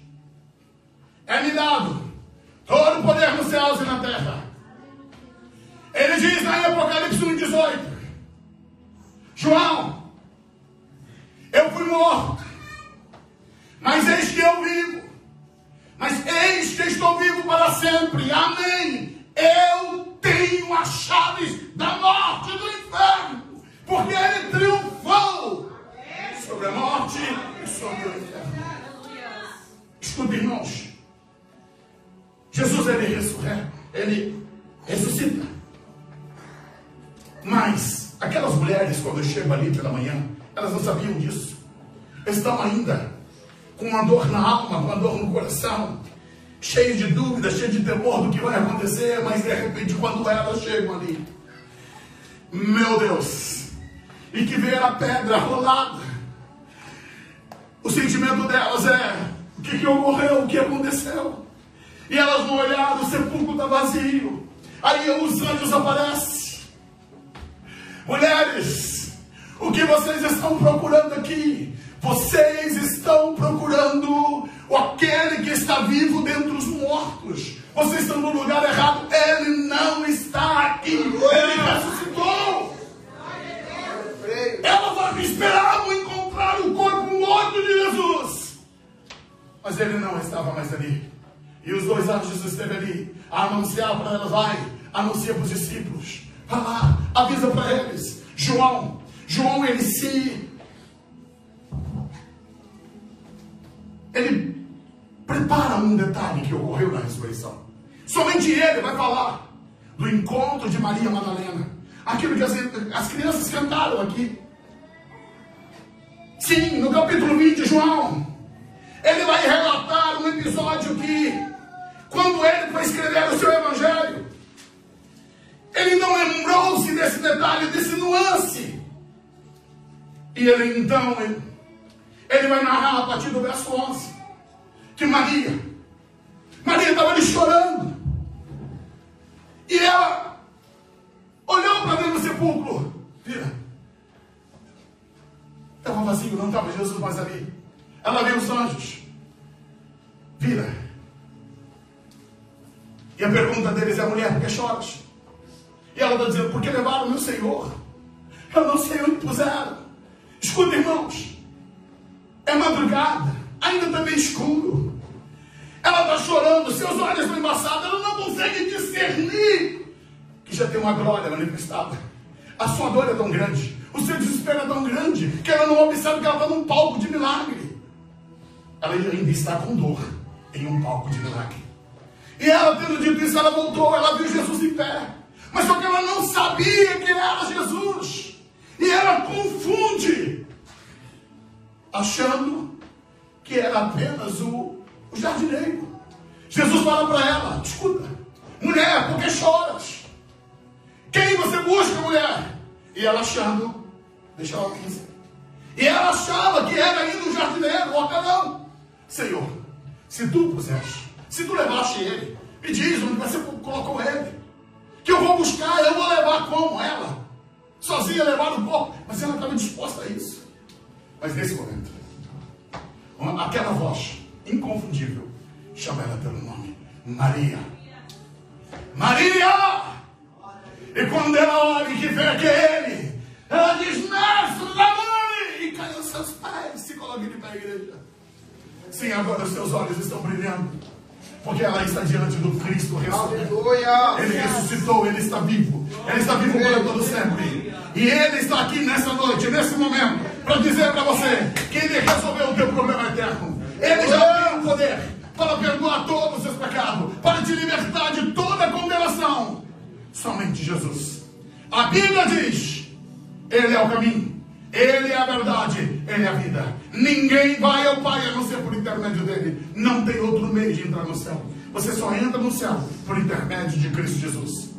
é-me dado todo o poder nos céus e na terra. Ele diz lá em Apocalipse 1,18: João, eu fui morto, mas eis que eu vivo, mas eis que estou vivo para sempre. Amém. Eu tenho as chaves da morte e do inferno, porque ele triunfou sobre a morte e sobre o inferno. Escuta, irmãos, Jesus ele ressuscita. Mas aquelas mulheres, quando chegam ali pela manhã, elas não sabiam disso. Estão ainda com uma dor na alma, com uma dor no coração, cheio de dúvidas, cheio de temor do que vai acontecer. Mas de repente, quando elas chegam ali, meu Deus, e que vê a pedra rolada, o sentimento delas é: o que ocorreu, o que aconteceu? E elas vão olhar, o sepulcro está vazio, Aí os anjos aparecem. Mulheres, o que vocês estão procurando aqui? Vocês estão procurando aquele que está vivo dentre os mortos. Vocês estão no lugar errado. Ele não está aqui. Ele ressuscitou. Elas esperavam encontrar o corpo morto de Jesus, mas ele não estava mais ali. E os dois anjos estiveram ali a anunciar para elas: vai, anuncia para os discípulos, vai lá, avisa para eles. João, ele prepara um detalhe que ocorreu na ressurreição. Somente ele vai falar do encontro de Maria Madalena, aquilo que as crianças cantaram aqui. Sim, no capítulo 20 de João, ele vai relatar um episódio que, quando ele foi escrever o seu evangelho, ele não lembrou-se desse detalhe, desse nuance. E ele então, ele vai narrar a partir do verso 11, que Maria estava ali chorando, e ela olhou para dentro do sepulcro. Vira, estava vazio, não estava Jesus mais ali. Ela viu os anjos. Vira, e a pergunta deles é: mulher, por que choras? E ela está dizendo: porque levaram o meu Senhor, eu não sei onde puseram. Escuta, irmãos, é madrugada, ainda está bem escuro. Ela está chorando, seus olhos estão embaçados, ela não consegue discernir que já tem uma glória manifestada. A sua dor é tão grande, o seu desespero é tão grande, que ela não observa que ela está num palco de milagre. Ela ainda está com dor em um palco de milagre. E ela, tendo dito isso, ela voltou, ela viu Jesus em pé, mas só que ela não sabia que era Jesus. E ela confunde, achando que era apenas o jardineiro. Jesus fala para ela: escuta, mulher, por que choras? Quem você busca, mulher? E ela achando, deixa ela aqui. E ela achava que era ainda o jardineiro, o hortelão. Senhor, se tu puseste, se tu levaste ele, me diz onde você colocou ele, que eu vou buscar, eu vou levar como? Ela sozinha levar o corpo, mas ela estava disposta a isso. Mas nesse momento, aquela voz inconfundível chama ela pelo nome: Maria. Maria! E quando ela olha e que vê que é ele, ela diz: mestre da mãe! E cai aos seus pés, se coloca de pé, igreja. Sim, agora os seus olhos estão brilhando, porque ela está diante do Cristo ressuscitado. Ele ressuscitou, ele está vivo para todo sempre. E ele está aqui nessa noite, nesse momento, para dizer para você que ele resolveu o teu problema eterno. Ele já tem o poder para perdoar todos os seus pecados, para te libertar de toda condenação. Somente Jesus. A Bíblia diz: ele é o caminho, ele é a verdade, ele é a vida. Ninguém vai ao Pai a não ser por intermédio dele. Não tem outro meio de entrar no céu. Você só entra no céu por intermédio de Cristo Jesus.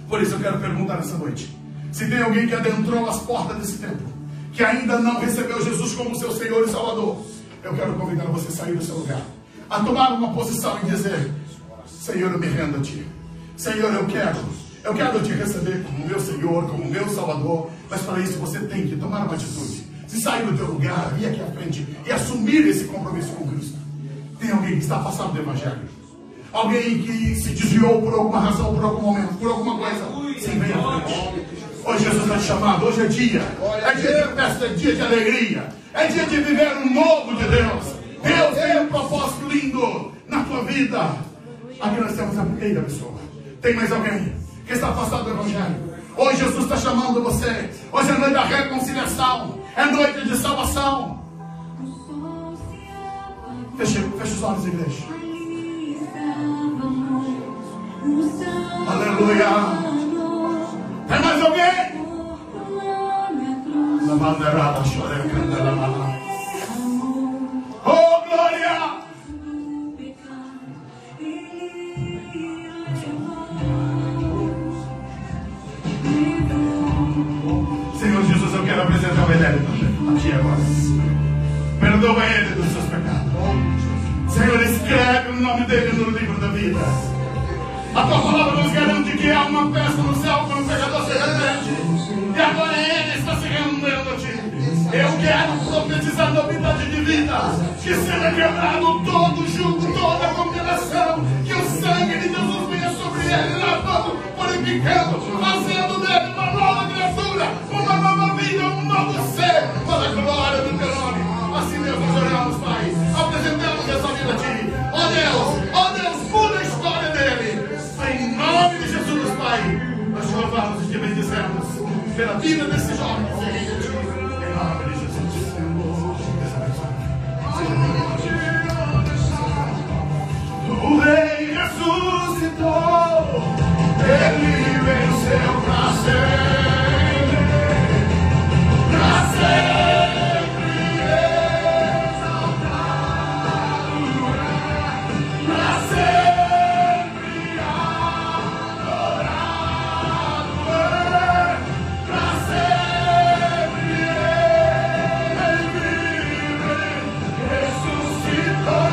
Por isso eu quero perguntar nessa noite: se tem alguém que adentrou as portas desse templo, que ainda não recebeu Jesus como seu Senhor e Salvador, eu quero convidar você a sair do seu lugar, a tomar uma posição e dizer: Senhor, eu me rendo a Ti. Senhor, eu quero Te receber como meu Senhor, como meu Salvador. Mas para isso você tem que tomar uma atitude, se sair do teu lugar, vir aqui à frente e assumir esse compromisso com Cristo. Tem alguém que está afastado do Evangelho, alguém que se desviou por alguma razão, por algum momento, por alguma coisa. Sim, vem à frente. Hoje Jesus está te chamando, hoje é dia de festa, é dia de alegria, é dia de viver o novo de Deus. Deus tem um propósito lindo na tua vida. Aqui nós temos a primeira pessoa. Tem mais alguém que está afastado do Evangelho? Hoje Jesus está chamando você. Hoje é noite da reconciliação, é noite de salvação. Feche os olhos, igreja. Aleluia. Tem mais alguém? Oh, glória! Senhor Jesus, eu quero apresentar o Evangelho a Ti agora. Perdoa ele dos seus pecados. Senhor, escreve o nome dele no livro da vida. A tua palavra nos garante que há uma festa no céu quando o pecador se arrepende. E agora ele está se rendendo a ti. Eu quero profetizar novidade de vida. Que seja quebrado todo jugo, toda condenação. Que o sangue de Jesus venha sobre ele, lavando, purificando, fazendo dele uma nova criatura, uma nova vida, um novo ser, para a glória do teu nome. Assim mesmo nós oramos, Pai. Apresentamos essa vida a ti. Ó Deus, muda a história dele. Em nome de Jesus, Pai, nós te louvamos e te bendizemos pela vida desse jovem. Em nome de Jesus. O Rei ressuscitou, ele venceu para sempre, para sempre exaltado, para sempre adorado, para sempre ele vive, ressuscitou.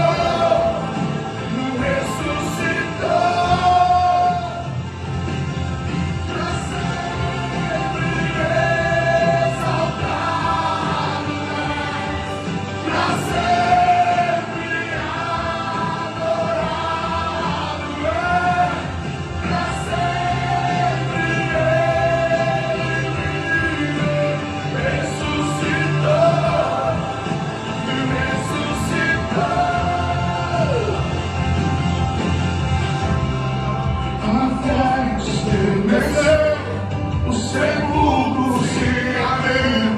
O sepulcro se abriu,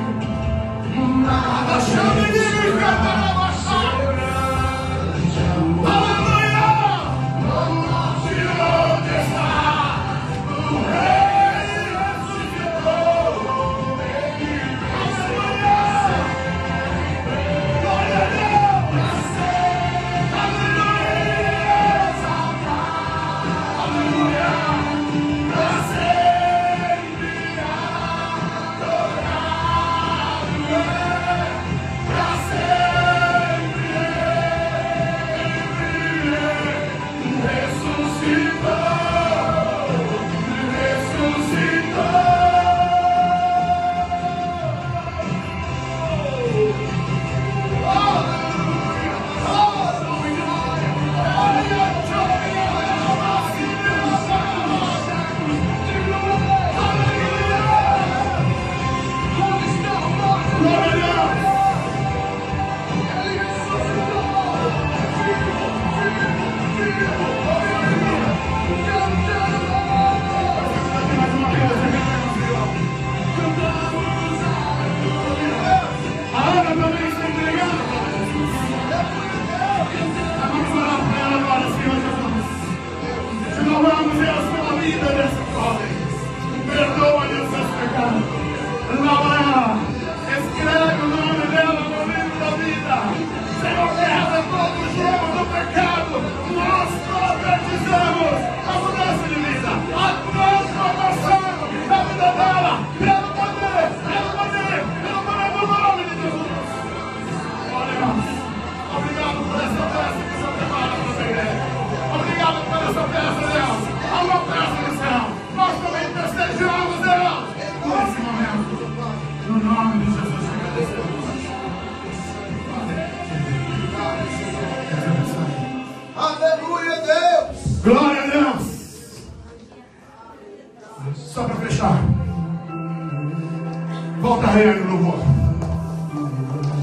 nada chama de aleluia! De onde está o Rei ressuscitou? Aleluia! Glória a Deus! Aleluia! Perdoa-lhe os seus pecados. Lava-a. Escreve o nome dela no livro da vida. Senhor, quebra todo o jogo do pecado. Nós profetizamos a mudança de vida, a transformação da vida dela. Pelo poder do nome de Jesus. Olha, obrigado por essa festa que o Senhor prepara para a igreja. Obrigado por essa festa, Deus. Há uma festa no céu. Nós também festejamos, Deus, nesse momento. No nome de Jesus,
aleluia, Deus.
Glória a Deus. Só para fechar, volta a rei no louvor.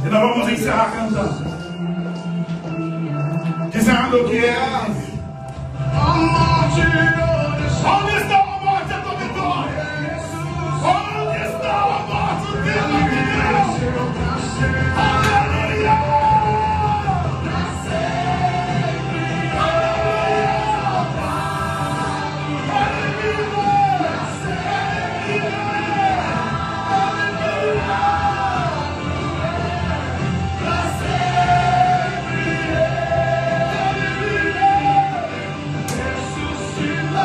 E nós vamos encerrar cantando, dizendo que a morte. Onde está a morte, a tua vitória? Onde está a morte, o teu Deus? Aleluia! Para sempre, aleluia! Ele vive! Ele vive! Aleluia! Para sempre, ele vive! Ressuscita!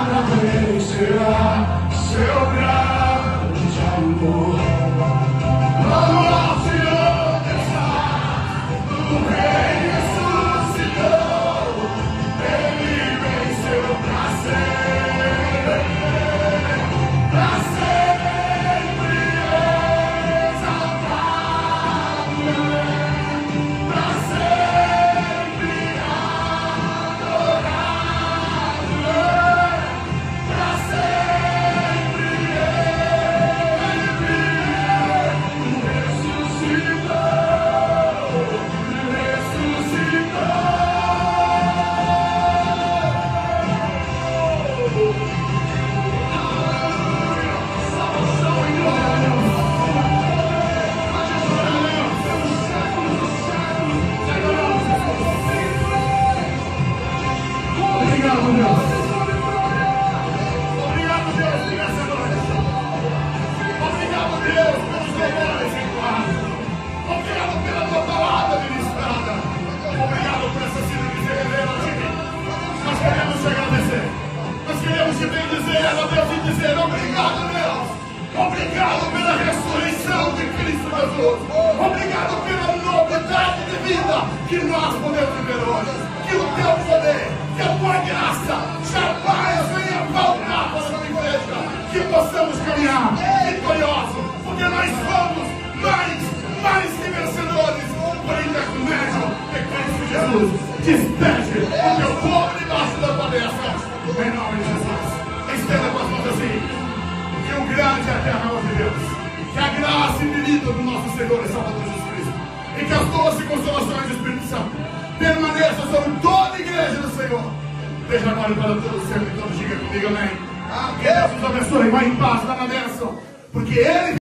nada vencerá seu grande amor. O Senhor está, o Rei ressuscitou, Ele venceu pra sempre exaltado, pra sempre adorado, pra sempre Ele ressuscitou, ressuscitou. Salvação e glória. Obrigado, Deus. Obrigado, Deus, por essa noite. Obrigado, Deus, pelos louvores em quadro. Obrigado pela tua palavra ministrada. Obrigado por essa cena de revelar de mim. Nós queremos te agradecer. Nós queremos te bendizer, ó Deus, e dizer obrigado, Deus. Obrigado pela ressurreição de Cristo Jesus. Obrigado pela novidade de vida que nós podemos viver hoje. Que o teu poder, que a tua graça jamais venha faltar para a tua igreja. Que possamos caminhar vitoriosos, porque nós somos mais que vencedores por intermédio de Cristo Jesus. Despeje o teu povo debaixo da tua bênção. Em nome de Jesus. Estenda com as mãos assim. Que o grande é a amor de Deus, que a graça infinita do nosso Senhor e Salvador Jesus Cristo, e que as doces consolações do Espírito Santo permaneçam sobre toda a igreja do Senhor, desde agora e para todos sempre. Todos digam comigo amém. Que Deus nos abençoe. Vai em paz, vai na bênção, porque Ele